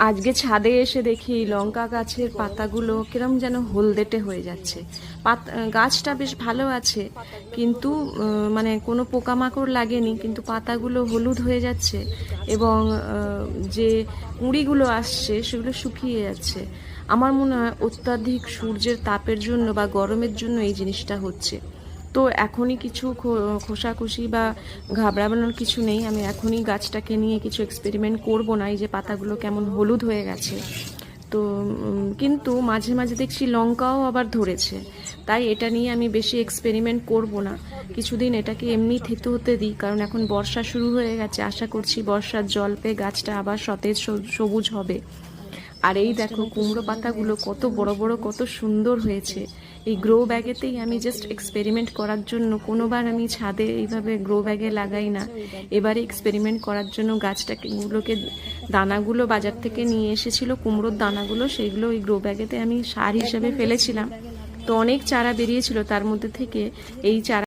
আজকে ছাদে এসে দেখি লঙ্কা গাছের পাতাগুলো কিরম যেন হলদেটে হয়ে যাচ্ছে। গাছটা বেশ ভালো আছে, কিন্তু মানে কোনো পোকামাকড় লাগেনি, কিন্তু পাতাগুলো হলুদ হয়ে যাচ্ছে এবং যে কুঁড়িগুলো আসছে সেগুলো শুকিয়ে যাচ্ছে। আমার মনে হয় অত্যাধিক সূর্যের তাপের জন্য বা গরমের জন্য এই জিনিসটা হচ্ছে। তো এখনই কিছু খোসাখুশি বা ঘাবড়ানোর কিছু নেই। আমি এখনই গাছটাকে নিয়ে কিছু এক্সপেরিমেন্ট করব না, এই যে পাতাগুলো কেমন হলুদ হয়ে গেছে। তো কিন্তু মাঝে মাঝে দেখছি লঙ্কাও আবার ধরেছে, তাই এটা নিয়ে আমি বেশি এক্সপেরিমেন্ট করব না। কিছুদিন এটাকে এমনি থেতে হতে দিই, কারণ এখন বর্ষা শুরু হয়ে গেছে। আশা করছি বর্ষার জল পেয়ে গাছটা আবার সতেজ সবুজ হবে। আর এই দেখো কুমড়ো পাতাগুলো কত বড় বড়, কত সুন্দর হয়েছে। এই গ্রো ব্যাগেতেই আমি জাস্ট এক্সপেরিমেন্ট করার জন্য, কোনোবার আমি ছাদে এইভাবে গ্রো ব্যাগে লাগাই না। এবারে এক্সপেরিমেন্ট করার জন্য গাছটাকে দানাগুলো বাজার থেকে নিয়ে এসেছিল, কুমড়োর দানাগুলো, সেইগুলো ওই গ্রো ব্যাগেতে আমি সার হিসেবে ফেলেছিলাম। তো অনেক চারা বেরিয়েছিল, তার মধ্যে থেকে এই চারা